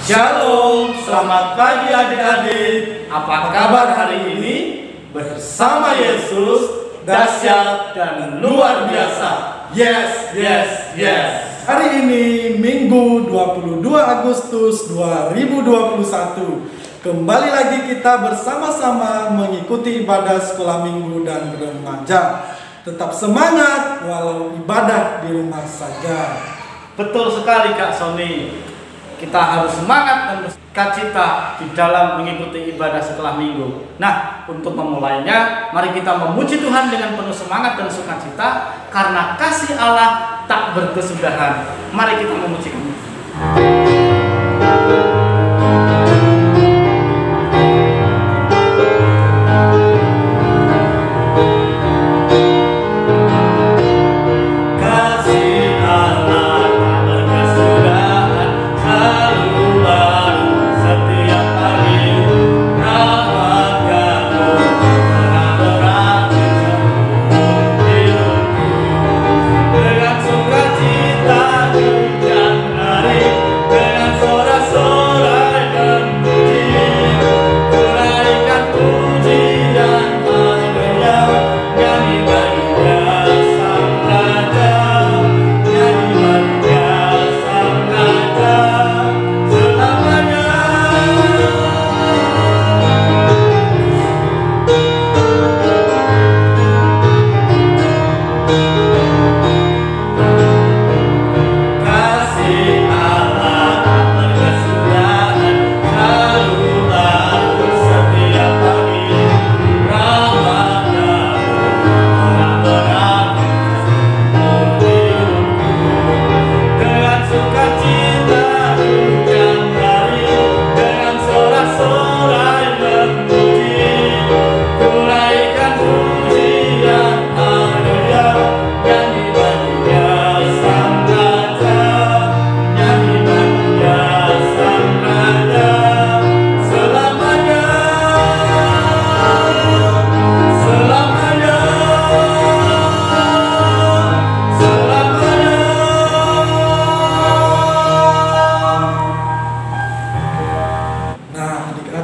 Shalom, selamat pagi adik-adik. Apa kabar hari ini? Bersama Yesus, dahsyat dan luar biasa. Yes, yes, yes. Hari ini Minggu 22 Agustus 2021. Kembali lagi kita bersama-sama mengikuti ibadah sekolah minggu dan remaja. Tetap semangat walau ibadah di rumah saja. Betul sekali Kak Sony. Kita harus semangat dan bersukacita di dalam mengikuti ibadah sekolah minggu. Nah, untuk memulainya, mari kita memuji Tuhan dengan penuh semangat dan sukacita karena kasih Allah tak berkesudahan. Mari kita memuji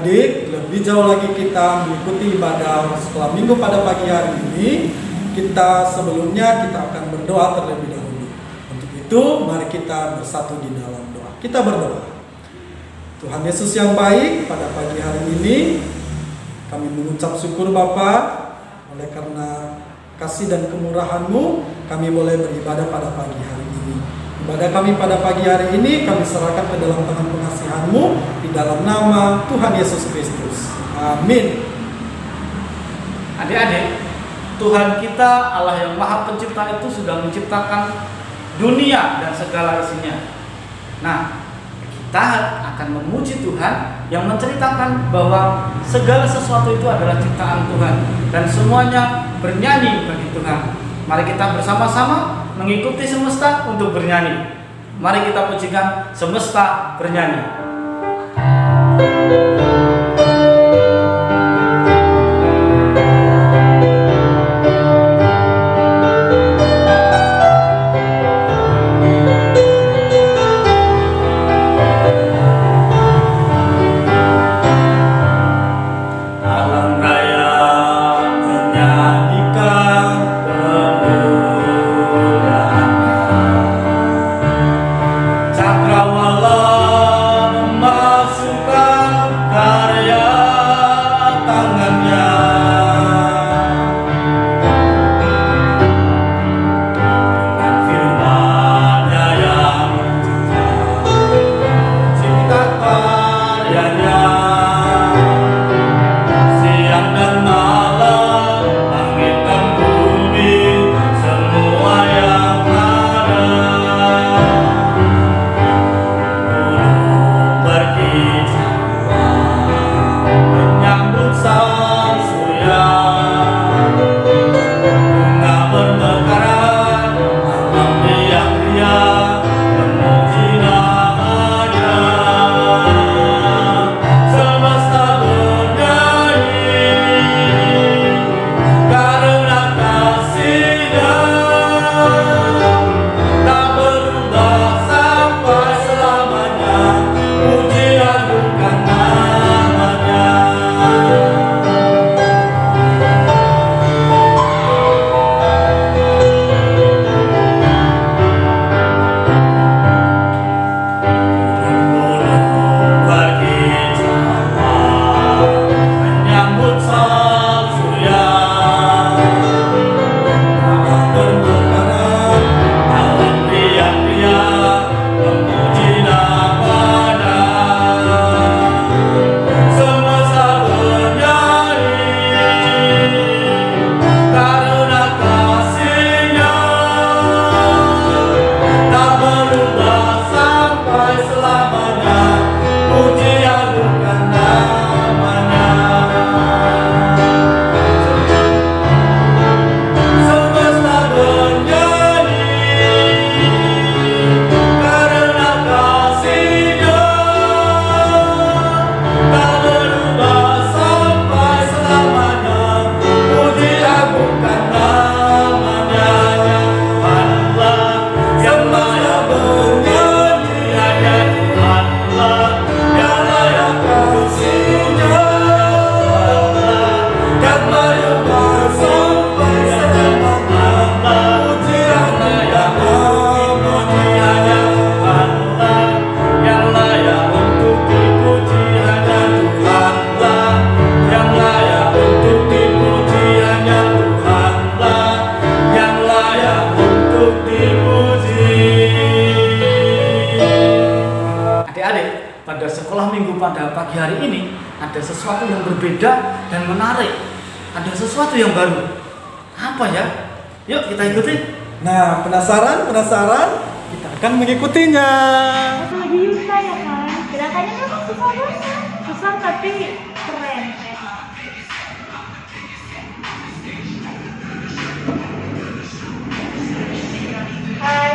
Dia. Lebih jauh lagi kita mengikuti ibadah sekolah minggu pada pagi hari ini. Sebelumnya kita akan berdoa terlebih dahulu. Untuk itu mari kita bersatu di dalam doa. Kita berdoa. Tuhan Yesus yang baik, pada pagi hari ini kami mengucap syukur Bapa, oleh karena kasih dan kemurahan-Mu kami boleh beribadah pada pagi hari ini. Ibadah kami pada pagi hari ini kami serahkan ke dalam tangan pengasihan-Mu di dalam nama Tuhan Yesus Kristus. Amin. Adik-adik, Tuhan kita Allah yang Maha Pencipta itu sudah menciptakan dunia dan segala isinya. Nah, kita akan memuji Tuhan yang menceritakan bahwa segala sesuatu itu adalah ciptaan Tuhan dan semuanya bernyanyi bagi Tuhan. Mari kita bersama-sama mengikuti semesta untuk bernyanyi. Mari kita pujikan semesta bernyanyi. Cakrawala pada sekolah minggu pada pagi hari ini ada sesuatu yang berbeda dan menarik. Ada sesuatu yang baru. Apa ya? Yuk kita ikuti. Nah, penasaran? Kita akan mengikutinya. Lagi Yusa ya kan? Gerakannya memang susah banget. Susah tapi keren. Hai.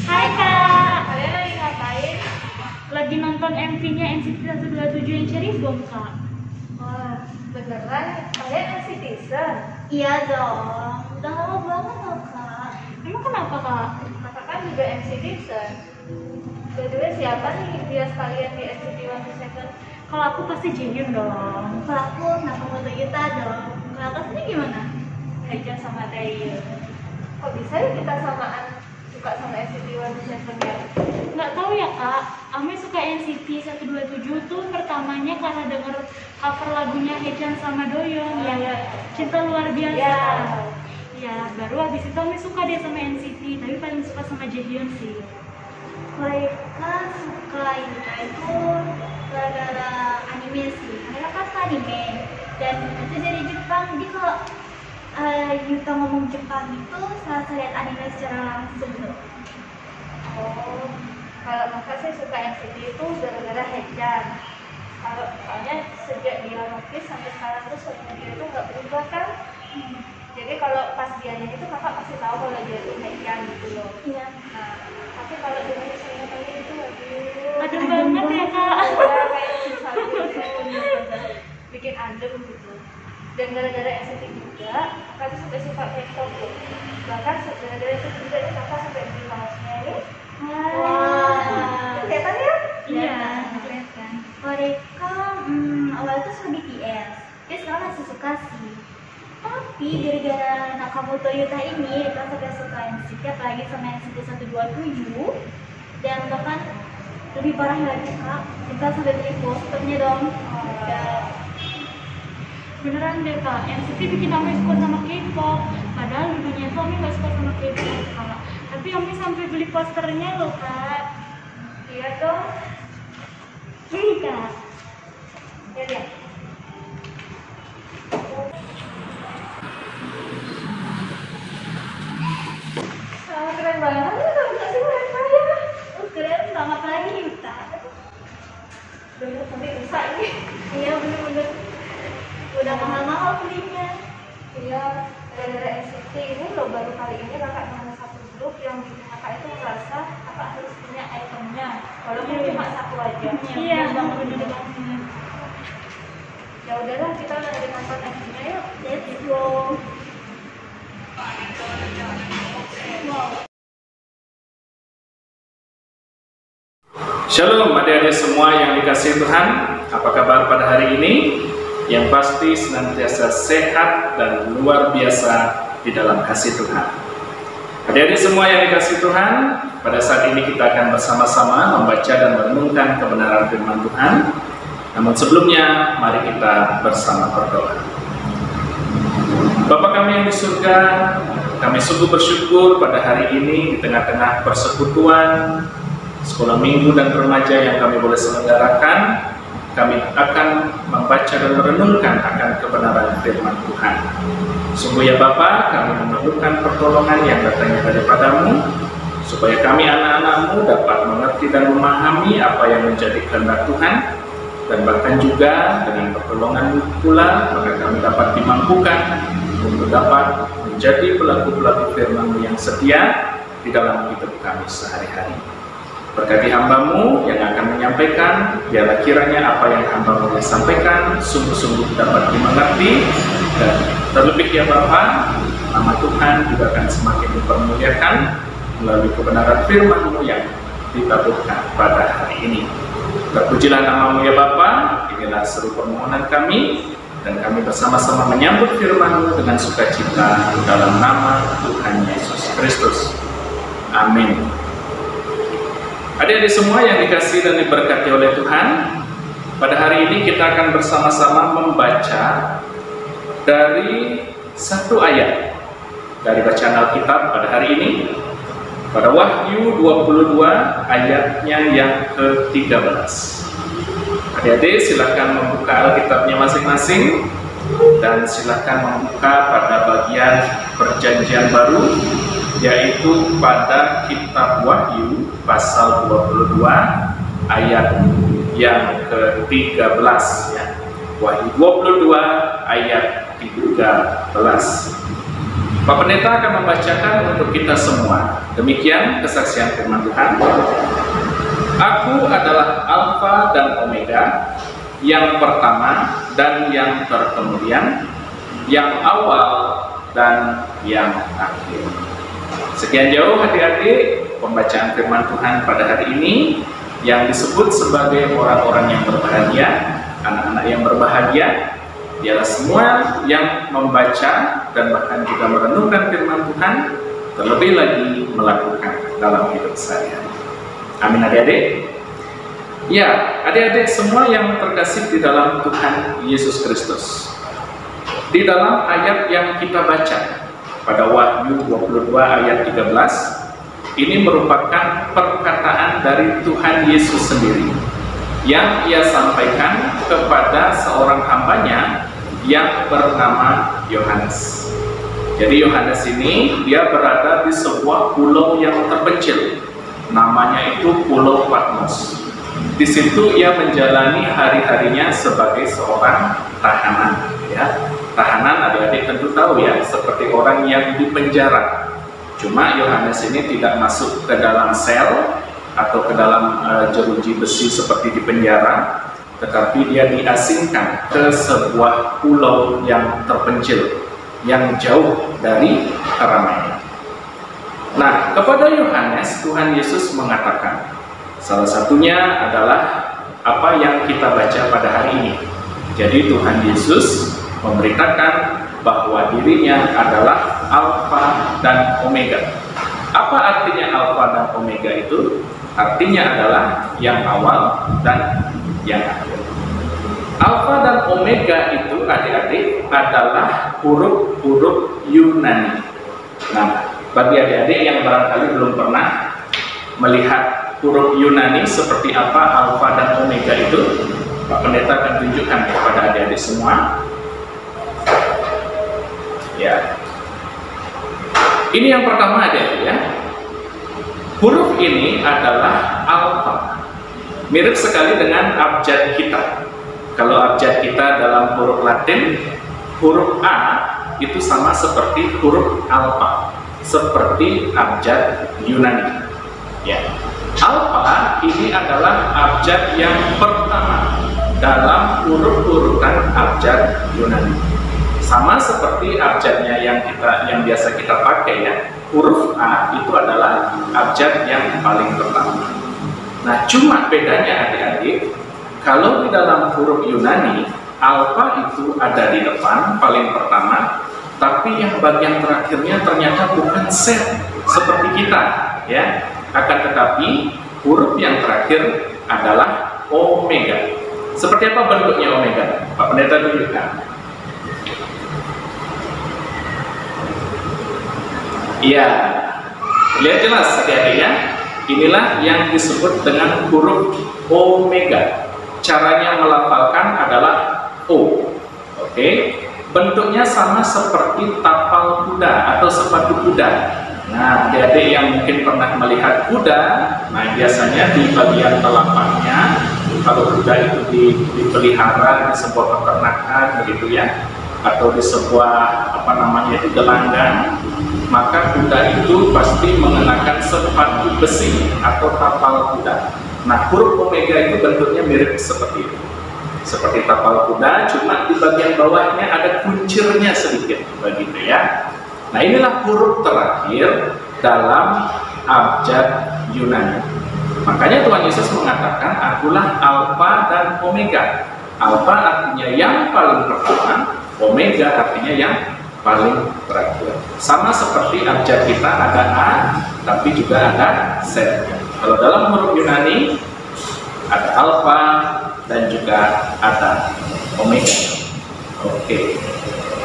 Hai Kak. Kalian lagi ngapain? Lagi nonton MV-nya NCT 127 yang Cherry Bomb Kak. Wah, beneran kalian NCTzen? Iya dong. Udah lama banget loh Kak. Emang kenapa Kak? Kakak kan juga NCTzen. By the way, siapa nih dia sekalian di NCT 127? Kalau aku pasti Jihyun dong. Kalau aku Nakamoto Yuta dong. Kalau kakak sendiri gimana? Haechan sama Taeyeon. Kok bisa ya kita samaan suka sama NCT 127 ya? Nggak tahu ya Kak. Ame suka NCT 127 tuh pertamanya karena denger cover lagunya Haechan sama Doyoung yang Cinta Luar Biasa. Iya. Ya, baru habis itu Ame suka dia sama NCT, tapi paling suka sama Jihyun sih. Mereka suka Yuta itu gara-gara anime sih. Mereka kan suka anime dan itu dari Jepang. Jadi kalau Yuta ngomong Jepang itu saat lihat anime secara langsung tuh. Oh, kalau kakak sih suka NCT itu gara-gara Haechan. Kalau soalnya sejak dia lukis sampai sekarang terus suaranya dia itu nggak berubah kan? Jadi kalau pas dia nyanyi itu kakak pasti tahu kalau dia itu Haechan gitu loh. Iya. Nah, tapi kalau dengar saya tadi itu aduh, Adem banget ya Kak. ya, kayak susah gitu, bikin adem gitu. Dan gara-gara NCT juga, kakak tuh sampai suka K-pop loh. Bahkan gara-gara itu juga nih kakak sampai beli kaosnya ini. Wah. Kelihatan ya? Iya. Kelihatan. Mereka awal itu suka BTS. Dia sekarang masih suka sih. Tapi gara-gara Nakamoto Yuta ini, kita sampai suka NCT, apalagi sama NCT 127. Dan bahkan lebih parah lagi Kak, kita sampai beli posternya dong. Dan Beneran deh Kak, NCT bikin Ame suka sama K-pop. Padahal dulunya tuh Ame gak suka sama K-pop Kak. Tapi Ame sampai beli posternya loh Kak. Iya dong. Ini Kak. Ya lihat. Keren banget, tau gak sih mereka ya? keren banget lagi Yuta. Bener sampai rusak ini. Iya bener-bener udah mahal-mahal belinya. Iya, gara-gara NCT ini loh baru kali ini kakak sama satu grup yang bikin kakak itu merasa kakak harus punya itemnya. Walaupun cuma satu aja. Iya, Bang, bener banget. Ya udahlah, kita udah ada nonton MV-nya yuk. Let's go. Shalom adik-adik semua yang dikasihi Tuhan. Apa kabar pada hari ini? Yang pasti senantiasa sehat dan luar biasa di dalam kasih Tuhan. Adik-adik semua yang dikasihi Tuhan, pada saat ini kita akan bersama-sama membaca dan merenungkan kebenaran firman Tuhan. Namun sebelumnya, mari kita bersama berdoa. Bapa kami yang di surga, kami sungguh bersyukur pada hari ini di tengah-tengah persekutuan sekolah minggu dan remaja yang kami boleh selenggarakan. Kami akan membaca dan merenungkan akan kebenaran firman Tuhan. Sungguh ya Bapa, kami memerlukan pertolongan yang datangnya daripadamu, supaya kami anak-anakmu dapat mengerti dan memahami apa yang menjadi kehendak Tuhan, dan bahkan juga dengan pertolongan pula, maka kami dapat dimampukan untuk dapat menjadi pelaku-pelaku firman-Mu yang setia di dalam hidup kami sehari-hari. Berkati hamba-Mu yang akan menyampaikan, biarlah kiranya apa yang hamba-Mu yang sampaikan sungguh-sungguh dapat dimengerti, dan terlebih ya Bapa, nama Tuhan juga akan semakin dipermuliakan melalui kebenaran firman-Mu yang ditaburkan pada hari ini. Terpujilah nama-Mu ya Bapa, inilah seru permohonan kami, dan kami bersama-sama menyambut firman-Mu dengan sukacita dalam nama Tuhan Yesus Kristus. Amin. Adik-adik semua yang dikasihi dan diberkati oleh Tuhan, pada hari ini kita akan bersama-sama membaca dari satu ayat dari bacaan Alkitab pada hari ini, pada Wahyu 22 ayatnya yang ke-13. Adik-adik silakan membuka Alkitabnya masing-masing dan silakan membuka pada bagian Perjanjian Baru, yaitu pada kitab Wahyu pasal 22 ayat yang ke-13 ya. Wahyu 22 ayat 13. Pak Pendeta akan membacakan untuk kita semua. Demikian kesaksian firman Tuhan. Aku adalah Alfa dan Omega, yang pertama dan yang terkemudian, yang awal dan yang akhir. Sekian jauh adik-adik pembacaan firman Tuhan pada hari ini, yang disebut sebagai orang-orang yang berbahagia, anak-anak yang berbahagia, ialah semua yang membaca dan bahkan juga merenungkan firman Tuhan, terlebih lagi melakukan dalam hidup sehari-hari. Amin adik-adik. Ya, adik-adik semua yang terkasih di dalam Tuhan Yesus Kristus. Di dalam ayat yang kita baca pada Wahyu 22 ayat 13, ini merupakan perkataan dari Tuhan Yesus sendiri yang ia sampaikan kepada seorang hambanya yang bernama Yohanes. Jadi Yohanes ini dia berada di sebuah pulau yang terpencil, namanya itu Pulau Patmos. Di situ ia menjalani hari-harinya sebagai seorang tahanan. Ya, tahanan adik-adik tentu tahu ya, seperti orang yang dipenjara. Cuma Yohanes ini tidak masuk ke dalam sel atau ke dalam jeruji besi seperti di penjara, tetapi dia diasingkan ke sebuah pulau yang terpencil, yang jauh dari keramaian. Nah, kepada Yohanes Tuhan Yesus mengatakan, salah satunya adalah apa yang kita baca pada hari ini. Jadi Tuhan Yesus memberitakan bahwa dirinya adalah Alfa dan Omega. Apa artinya Alfa dan Omega itu? Artinya adalah yang awal dan yang akhir. Alfa dan Omega itu adik-adik adalah huruf-huruf Yunani. Nah, bagi adik-adik yang barangkali belum pernah melihat huruf Yunani seperti apa Alfa dan Omega itu, Pak Pendeta akan tunjukkan kepada adik-adik semua. Ya, ini yang pertama adik-adik ya. Huruf ini adalah alfa, mirip sekali dengan abjad kita. Kalau abjad kita dalam huruf Latin, huruf A itu sama seperti huruf alfa, seperti abjad Yunani. Ya, alfa ini adalah abjad yang pertama dalam huruf-urutan abjad Yunani. Sama seperti abjadnya yang biasa kita pakai ya. Huruf A itu adalah abjad yang paling pertama. Nah, cuma bedanya adik-adik, kalau di dalam huruf Yunani, alfa itu ada di depan paling pertama, tapi yang bagian terakhirnya ternyata bukan set seperti kita, ya. Akan tetapi huruf yang terakhir adalah omega. Seperti apa bentuknya omega? Pak Pendeta tunjukkan. Iya, lihat jelas adik-adik ya. Inilah yang disebut dengan huruf omega. Caranya melafalkan adalah O. Oke, bentuknya sama seperti tapal kuda atau sepatu kuda. Nah, adik-adik yang mungkin pernah melihat kuda, nah biasanya di bagian telapaknya, kalau kuda itu dipelihara di sebuah peternakan begitu ya, atau di sebuah itu gelanggang, maka kuda itu pasti mengenakan sepatu besi atau tapal kuda. Nah, huruf omega itu bentuknya mirip seperti itu, seperti tapal kuda, cuma di bagian bawahnya ada kuncirnya sedikit begitu ya. Nah, inilah huruf terakhir dalam abjad Yunani. Makanya Tuhan Yesus mengatakan, akulah alfa dan omega. Alfa artinya yang paling pertama, omega artinya yang paling terakhir. Sama seperti abjad kita ada A, tapi juga ada Z. Kalau dalam huruf Yunani ada alfa dan juga ada omega. Oke,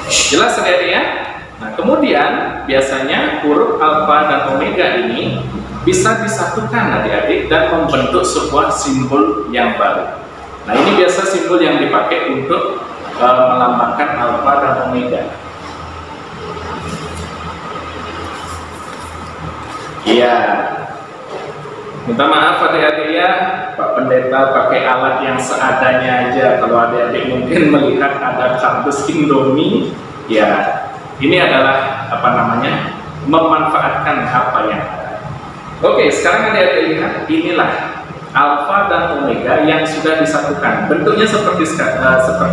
jelas adik-adik ya? Nah, kemudian biasanya huruf alfa dan omega ini bisa disatukan adik-adik dan membentuk sebuah simbol yang baru. Nah, ini biasa simbol yang dipakai untuk melambangkan Alfa dan Omega. Iya, minta maaf adik-adik ya, Pak Pendeta pakai alat yang seadanya aja. Kalau adik-adik mungkin melihat ada kardus Indomie, ya ini adalah memanfaatkan apa yang ada. Oke, sekarang adik-adik lihat, inilah Alfa dan Omega yang sudah disatukan. Bentuknya seperti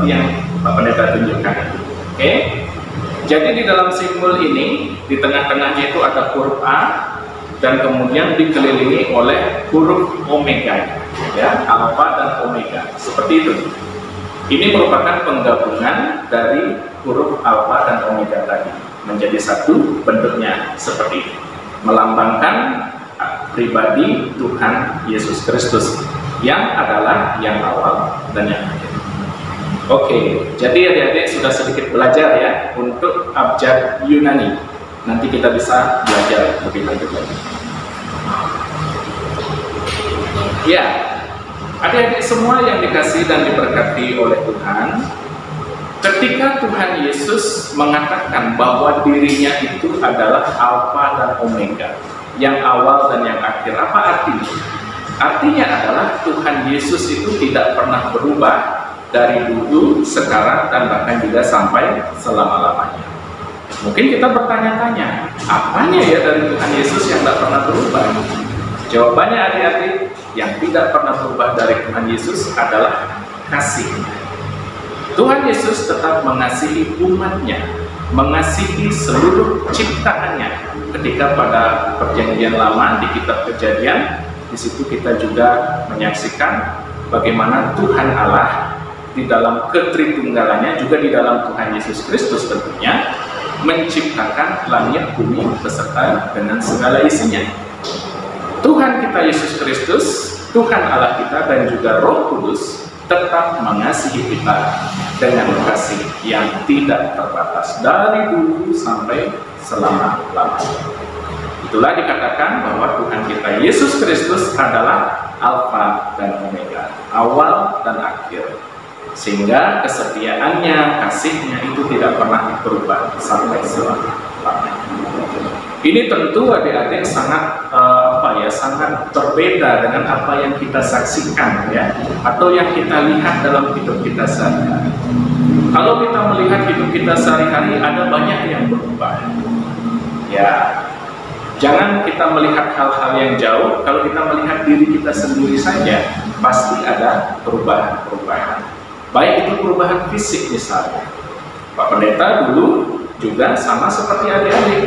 yang Pak Pendeta tunjukkan. Oke, jadi di dalam simbol ini, di tengah-tengahnya itu ada huruf A, dan kemudian dikelilingi oleh huruf omega, ya, alfa dan omega, seperti itu. Ini merupakan penggabungan dari huruf alfa dan omega tadi menjadi satu, bentuknya seperti ini, melambangkan pribadi Tuhan Yesus Kristus yang adalah yang awal dan yang akhir. Oke, jadi adik-adik sudah sedikit belajar ya untuk abjad Yunani. Nanti kita bisa belajar lebih lanjut lagi. Ya, adik-adik semua yang dikasihi dan diberkati oleh Tuhan, ketika Tuhan Yesus mengatakan bahwa dirinya itu adalah Alfa dan Omega, yang awal dan yang akhir, apa artinya? Artinya adalah Tuhan Yesus itu tidak pernah berubah dari dulu, sekarang, dan bahkan juga sampai selama-lamanya. Mungkin kita bertanya-tanya, apanya ya dari Tuhan Yesus yang tidak pernah berubah? Jawabannya adik-adik, yang tidak pernah berubah dari Tuhan Yesus adalah kasih. Tuhan Yesus tetap mengasihi umatnya, mengasihi seluruh ciptaannya. Ketika pada perjanjian lama di kitab Kejadian, di situ kita juga menyaksikan bagaimana Tuhan Allah di dalam ketritunggalannya, juga di dalam Tuhan Yesus Kristus tentunya, menciptakan langit bumi beserta dengan segala isinya. Tuhan kita Yesus Kristus, Tuhan Allah kita, dan juga Roh Kudus tetap mengasihi kita dengan kasih yang tidak terbatas dari dulu sampai selama-lamanya. Itulah dikatakan bahwa Tuhan kita Yesus Kristus adalah Alfa dan Omega, awal dan akhir. Sehingga kesetiaannya, kasihnya itu tidak pernah berubah sampai selama-lamanya. Ini tentu adik-adik sangat sangat berbeda dengan apa yang kita saksikan ya, atau yang kita lihat dalam hidup kita sehari-hari. Kalau kita melihat hidup kita sehari-hari, ada banyak yang berubah. Ya, jangan kita melihat hal-hal yang jauh. Kalau kita melihat diri kita sendiri saja, pasti ada perubahan-perubahan. Baik itu perubahan fisik misalnya. Pak Pendeta dulu juga sama seperti adik-adik.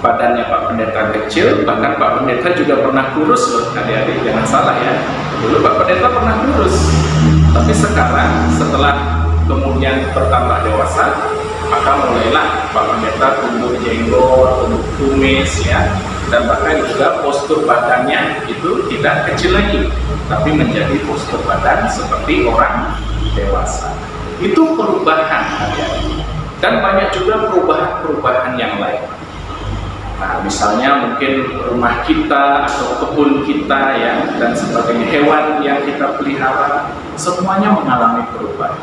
Badannya Pak Pendeta kecil, bahkan Pak Pendeta juga pernah kurus loh adik-adik, jangan salah ya. Dulu Pak Pendeta pernah kurus. Tapi sekarang setelah kemudian bertambah dewasa, maka mulailah Pak Pendeta tumbuh jenggot, tumbuh kumis ya. Dan bahkan juga postur badannya itu tidak kecil lagi, tapi menjadi postur badan seperti orang dewasa. Itu perubahan ya. Dan banyak juga perubahan-perubahan yang lain. Nah, misalnya mungkin rumah kita atau kebun kita ya, dan sebagainya, hewan yang kita pelihara, semuanya mengalami perubahan.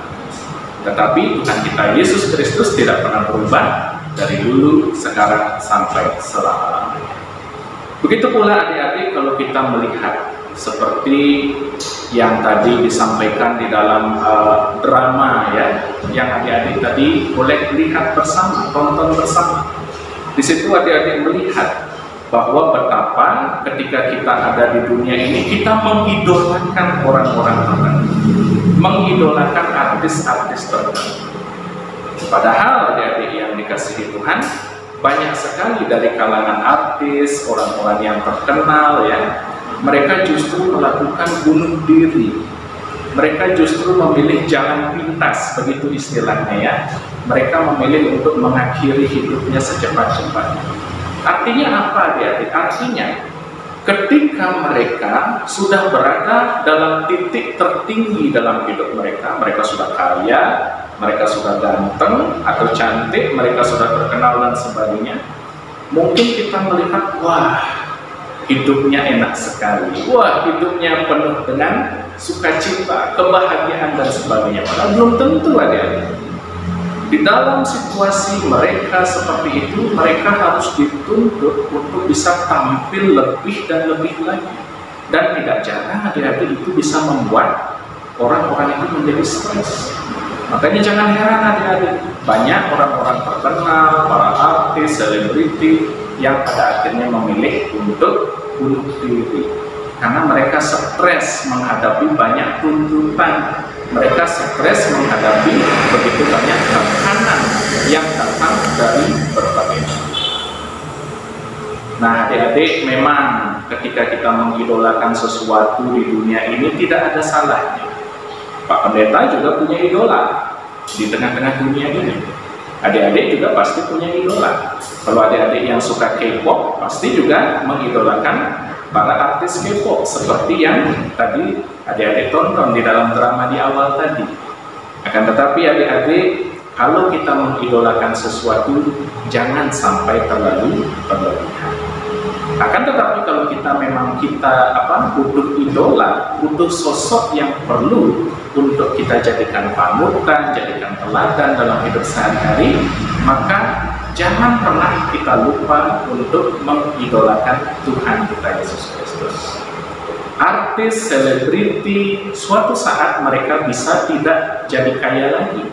Tetapi Tuhan kita Yesus Kristus tidak pernah berubah dari dulu, sekarang, sampai selama-lamanya. Begitu pula adik-adik kalau kita melihat seperti yang tadi disampaikan di dalam drama ya, yang adik-adik tadi boleh lihat bersama, tonton bersama. Di situ adik-adik melihat bahwa betapa ketika kita ada di dunia ini, kita mengidolakan orang-orang tertentu, mengidolakan artis-artis tertentu. Padahal adik-adik yang dikasihi Tuhan, banyak sekali dari kalangan artis, orang-orang yang terkenal ya, mereka justru melakukan bunuh diri. Mereka justru memilih jalan pintas, begitu istilahnya ya. Mereka memilih untuk mengakhiri hidupnya secepat-cepatnya. Artinya apa adik-adik? Artinya ketika mereka sudah berada dalam titik tertinggi dalam hidup mereka, mereka sudah kaya, mereka sudah ganteng atau cantik, mereka sudah terkenal dan sebagainya, mungkin kita melihat, wah, hidupnya enak sekali. Wah, hidupnya penuh dengan sukacita, kebahagiaan dan sebagainya. Padahal belum tentu adik-adik. Di dalam situasi mereka seperti itu, mereka harus dituntut untuk bisa tampil lebih dan lebih lagi. Dan tidak jarang adik-adik itu bisa membuat orang-orang itu menjadi stres. Makanya jangan heran adik-adik, banyak orang-orang terkenal, para artis, selebriti yang pada akhirnya memilih untuk bunuh diri. Karena mereka stres menghadapi banyak tuntutan. Mereka stres menghadapi begitu banyak tekanan yang datang dari berbagai sisi. Nah, adik-adik, memang ketika kita mengidolakan sesuatu di dunia ini tidak ada salahnya. Pak Pendeta juga punya idola di tengah-tengah dunia ini. Adik-adik juga pasti punya idola. Kalau adik-adik yang suka K-pop, pasti juga mengidolakan para artis K-pop seperti yang tadi adik-adik tonton di dalam drama di awal tadi. Akan tetapi adik-adik, kalau kita mengidolakan sesuatu, jangan sampai terlalu berlebihan. Akan tetapi kalau kita memang butuh idola, butuh sosok yang perlu untuk kita jadikan panutan, jadikan teladan dalam hidup sehari-hari, maka jangan pernah kita lupa untuk mengidolakan Tuhan kita Yesus Kristus. Artis, selebriti, suatu saat mereka bisa tidak jadi kaya lagi.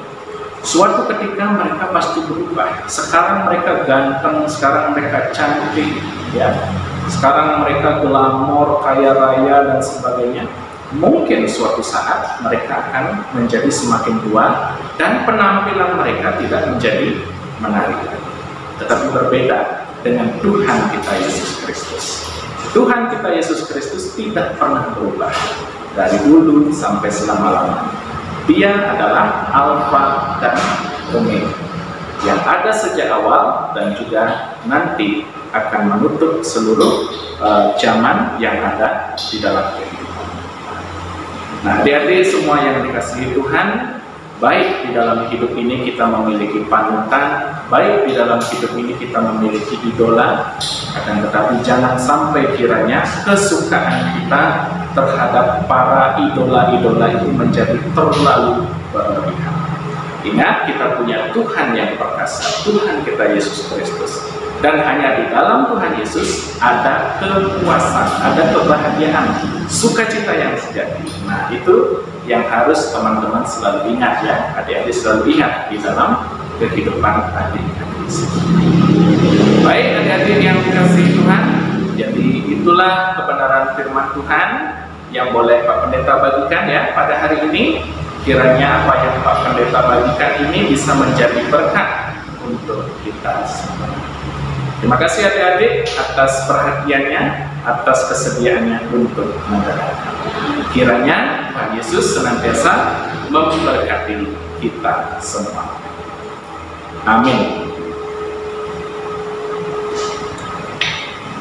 Suatu ketika mereka pasti berubah. Sekarang mereka ganteng, sekarang mereka cantik, ya. Sekarang mereka glamor, kaya raya dan sebagainya. Mungkin suatu saat mereka akan menjadi semakin tua dan penampilan mereka tidak menjadi menarik. Tetapi berbeda dengan Tuhan kita Yesus Kristus. Tuhan kita Yesus Kristus tidak pernah berubah dari dulu sampai selama-lamanya. Dia adalah Alfa dan Omega, yang ada sejak awal dan juga nanti akan menutup seluruh zaman yang ada di dalam kehidupan. Nah, adik-adik semua yang dikasihi Tuhan, baik di dalam hidup ini kita memiliki panutan, baik di dalam hidup ini kita memiliki idola, akan tetapi jangan sampai kiranya kesukaan kita terhadap para idola-idola itu menjadi terlalu berlebihan. Ingat, kita punya Tuhan yang perkasa, Tuhan kita Yesus Kristus. Dan hanya di dalam Tuhan Yesus ada kepuasan, ada kebahagiaan, sukacita yang sejati. Nah, itu yang harus teman-teman selalu ingat ya, adik-adik selalu ingat di dalam kehidupan adik-adik. Baik adik-adik yang dikasihi Tuhan, jadi itulah kebenaran firman Tuhan yang boleh Pak Pendeta bagikan ya pada hari ini. Kiranya apa yang Pak Pendeta bagikan ini bisa menjadi berkat untuk kita semua. Terima kasih adik-adik atas perhatiannya, atas kesediaannya untuk mendengarkan. Kiranya Tuhan Yesus senantiasa memberkati kita semua. Amin.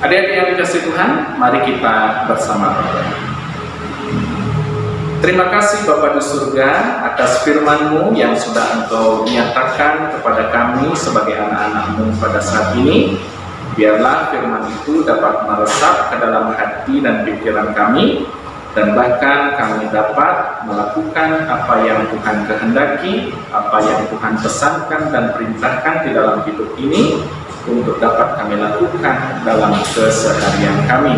Adik-adik yang dikasihi Tuhan, mari kita bersama berdoa. Terima kasih Bapa di surga atas firman-Mu yang sudah Engkau nyatakan kepada kami sebagai anak-anak-Mu pada saat ini. Biarlah firman itu dapat meresap ke dalam hati dan pikiran kami, dan bahkan kami dapat melakukan apa yang Tuhan kehendaki, apa yang Tuhan pesankan dan perintahkan di dalam hidup ini untuk dapat kami lakukan dalam keseharian kami.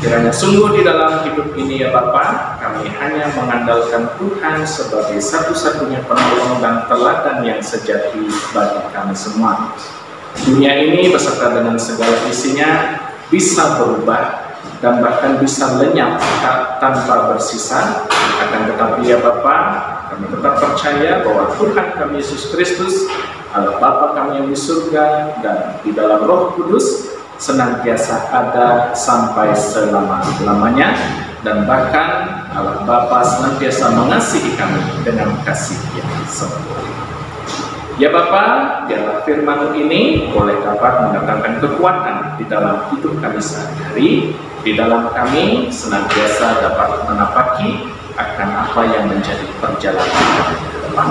Kiranya sungguh di dalam hidup ini ya Bapa, kami hanya mengandalkan Tuhan sebagai satu-satunya penolong dan teladan yang sejati bagi kami semua. Dunia ini beserta dengan segala isinya bisa berubah dan bahkan bisa lenyap tanpa bersisa. Akan tetapi ya Bapa, kami tetap percaya bahwa Tuhan kami Yesus Kristus, Allah Bapa kami yang di surga dan di dalam Roh Kudus senantiasa ada sampai selama-lamanya, dan bahkan Allah Bapa senantiasa mengasihi kami dengan kasih yang sempurna. Ya Bapa, biarlah firman ini boleh dapat mendatangkan kekuatan di dalam hidup kami sehari-hari, di dalam kami senantiasa dapat menapaki akan apa yang menjadi perjalanan depan.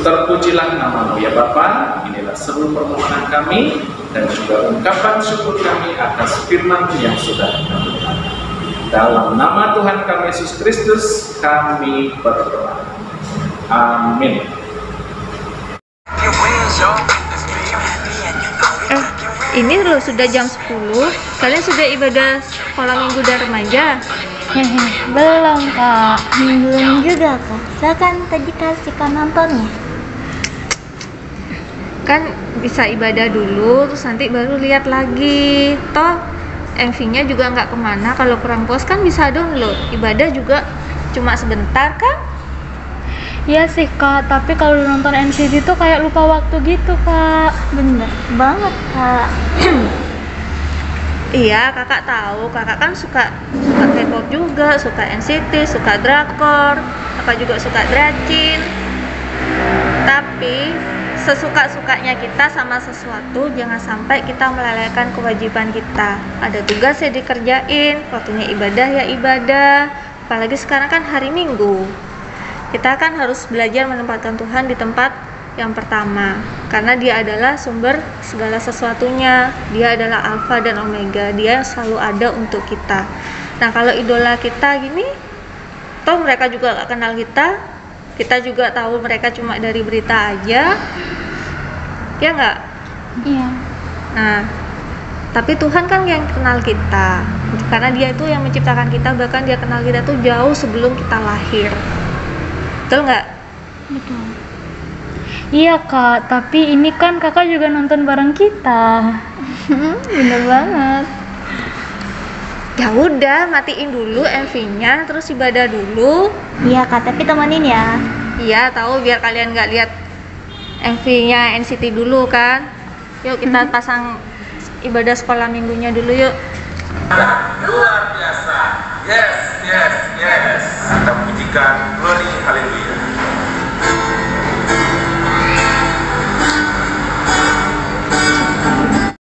Terpujilah nama-Mu ya Bapa. Inilah seluruh permohonan kami dan juga ungkapan syukur kami atas firman yang sudah dilakukan. Dalam nama Tuhan kami Yesus Kristus kami berdoa. Amin. Ini loh sudah jam 10. Kalian sudah ibadah sekolah minggu dan remaja? Belum kak, belum juga kak. Saya kan tadi kasihkan nontonnya. Kan bisa ibadah dulu, terus nanti baru lihat lagi. Toh MV-nya juga nggak kemana. Kalau kurang puas kan bisa download. Ibadah juga cuma sebentar kan? Iya sih kak, tapi kalau nonton NCT tuh kayak lupa waktu gitu kak. Bener banget kak. Iya, kakak tahu. Kakak kan suka K-pop juga, suka NCT, suka drakor. Kakak juga suka dracin. Tapi sesuka-sukanya kita sama sesuatu, jangan sampai kita melewatkan kewajiban kita. Ada tugas ya dikerjain, waktunya ibadah ya ibadah. Apalagi sekarang kan hari Minggu. Kita kan harus belajar menempatkan Tuhan di tempat yang pertama, karena Dia adalah sumber segala sesuatunya. Dia adalah Alfa dan Omega. Dia yang selalu ada untuk kita. Nah, kalau idola kita gini, toh mereka juga gak kenal kita. Kita juga tahu mereka cuma dari berita aja, ya nggak? Iya. Nah, tapi Tuhan kan yang kenal kita, karena Dia itu yang menciptakan kita. Bahkan Dia kenal kita tuh jauh sebelum kita lahir. Betul nggak? Betul. Iya kak, tapi ini kan kakak juga nonton bareng kita. Bener banget. Ya udah, matiin dulu MV-nya, terus ibadah dulu. Iya kak, tapi temenin ya. Iya, tahu biar kalian nggak lihat MV-nya NCT dulu kan. Yuk kita pasang ibadah sekolah minggunya dulu yuk. Luar biasa. Yes, yes, yes. Kita pujikan glory, haleluya.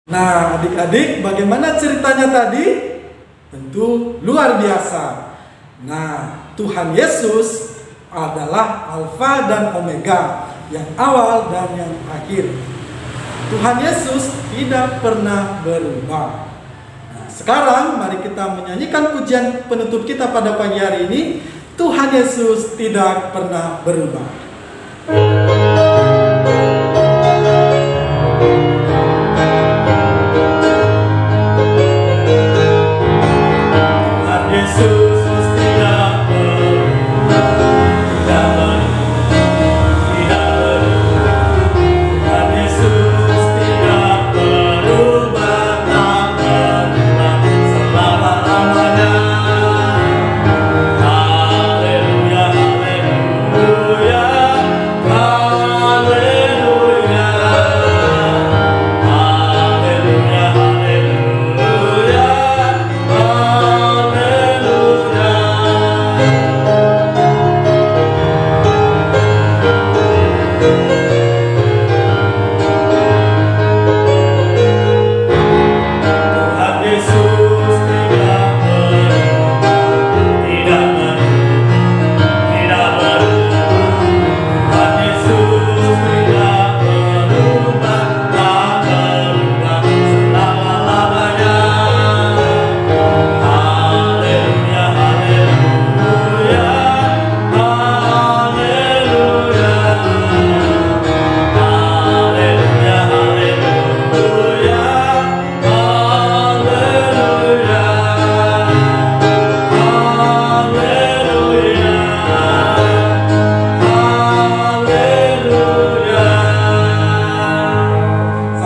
Nah, adik-adik, bagaimana ceritanya tadi? Tentu luar biasa. Nah, Tuhan Yesus adalah Alfa dan Omega, yang awal dan yang akhir. Tuhan Yesus tidak pernah berubah. Nah, sekarang mari kita menyanyikan pujian penutup kita pada pagi hari ini. Tuhan Yesus tidak pernah berubah.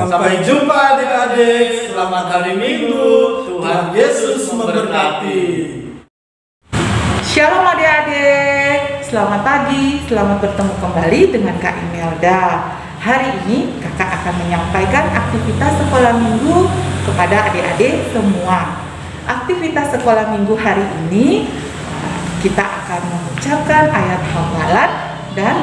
Sampai jumpa adik-adik, selamat hari Minggu, Tuhan Yesus memberkati. Shalom adik-adik, selamat pagi, selamat bertemu kembali dengan Kak Imelda. Hari ini kakak akan menyampaikan aktivitas sekolah minggu kepada adik-adik semua. Aktivitas sekolah minggu hari ini kita akan mengucapkan ayat hafalan dan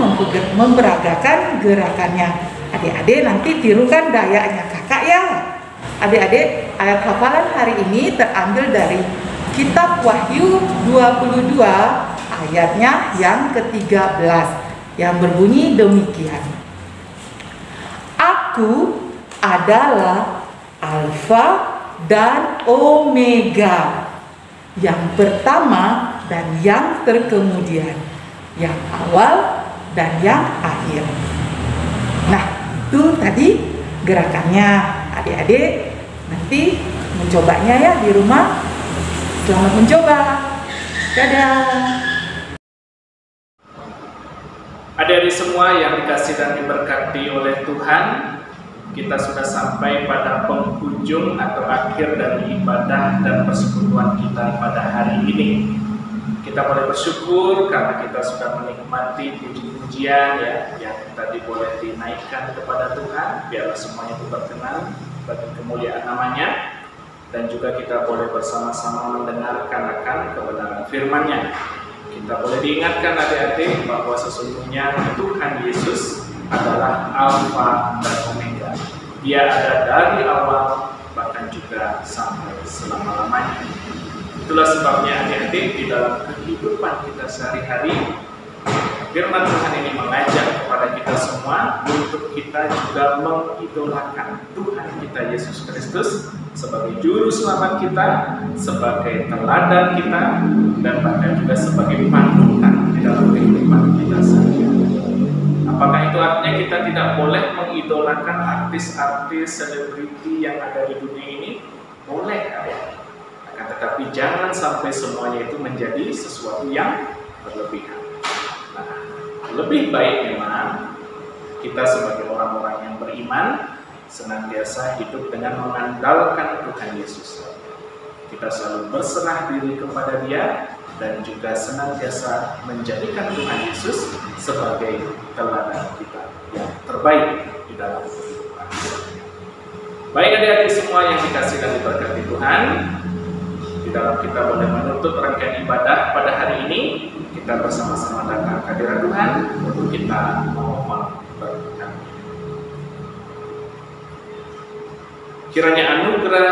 memberagakan gerakannya. Adik-adik nanti tirukan dayanya kakak ya. Adik-adik, ayat hafalan hari ini terambil dari Kitab Wahyu 22 ayatnya yang ke-13. yang berbunyi demikian. Aku adalah Alfa dan Omega, yang pertama dan yang terkemudian, yang awal dan yang akhir. Nah, itu tadi gerakannya. Adik-adik nanti mencobanya ya di rumah. Selamat mencoba. Dadah. Adik-adik semua yang dikasih dan diberkati oleh Tuhan, kita sudah sampai pada penghujung atau akhir dari ibadah dan persekutuan kita pada hari ini. Kita boleh bersyukur karena kita sudah menikmati puji-pujian yang tadi boleh dinaikkan kepada Tuhan. Biarlah semuanya itu berkenan bagi kemuliaan namanya. Dan juga kita boleh bersama-sama mendengarkan akan kebenaran firman-Nya. Kita boleh diingatkan adik-adik bahwa sesungguhnya Tuhan Yesus adalah Alfa dan Omega. Dia ada dari awal bahkan juga sampai selama-lamanya. Itulah sebabnya adik-adik di dalam kehidupan kita sehari-hari, firman Tuhan ini mengajak kepada kita semua untuk kita juga mengidolakan Tuhan kita Yesus Kristus sebagai juru selamat kita, sebagai teladan kita, dan bahkan juga sebagai panutan di dalam kehidupan kita sehari-hari. Apakah itu artinya kita tidak boleh mengidolakan artis-artis selebriti yang ada di dunia ini? Boleh, ya. Akan tetapi jangan sampai semuanya itu menjadi sesuatu yang berlebihan. Nah, lebih baik memang kita sebagai orang-orang yang beriman senantiasa hidup dengan mengandalkan Tuhan Yesus. Kita selalu berserah diri kepada Dia dan juga senantiasa menjadikan Tuhan Yesus sebagai teladan kita yang terbaik di dalam kehidupan. Baik adik-adik semua yang dikasih dan diberkati Tuhan, di dalam kita boleh menutup rangkaian ibadah pada hari ini. Kita bersama-sama datang ke hadirat Tuhan untuk kita memohon berkat. Kiranya anugerah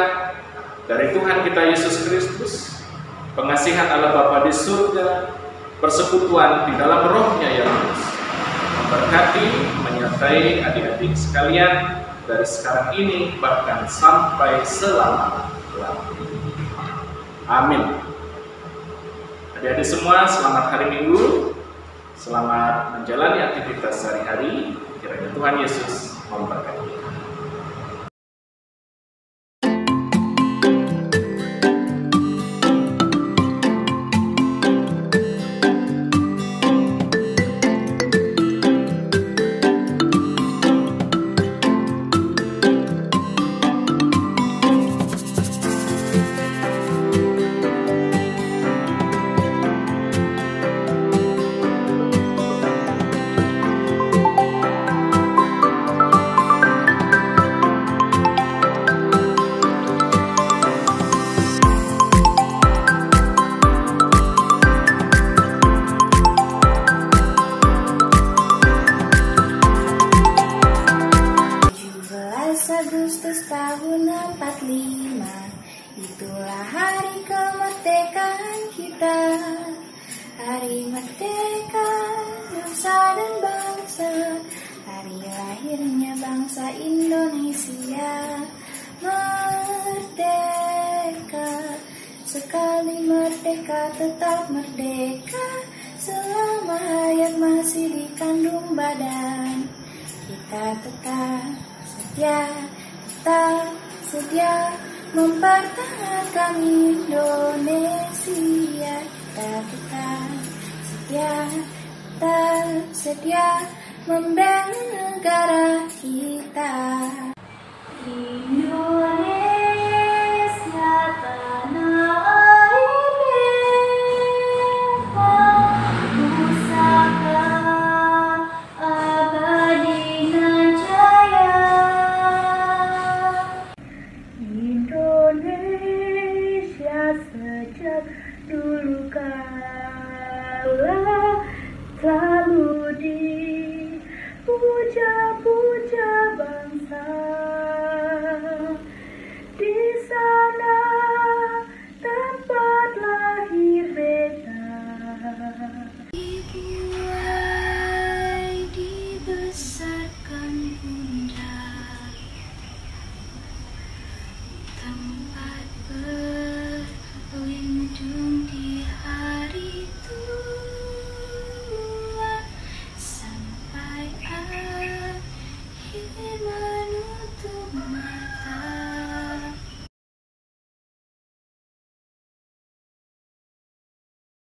dari Tuhan kita Yesus Kristus, pengasihan Allah Bapa di surga, persekutuan di dalam rohnya yang kudus, memberkati, menyertai adik-adik sekalian dari sekarang ini bahkan sampai selama-lamanya. Amin. Adik-adik semua, selamat hari Minggu, selamat menjalani aktivitas sehari-hari. Kiranya Tuhan Yesus memberkati. Agustus tahun 45, itulah hari kemerdekaan kita. Hari merdeka nusa dan bangsa, hari lahirnya bangsa Indonesia. Merdeka, sekali merdeka tetap merdeka, selama hayat masih dikandung badan. Kita tetap setia mempertahankan Indonesia. Kita tetap setia membela negara kita. Indonesia tanah air pusaka abadi nan jaya. Indonesia sejak dulu kala selalu di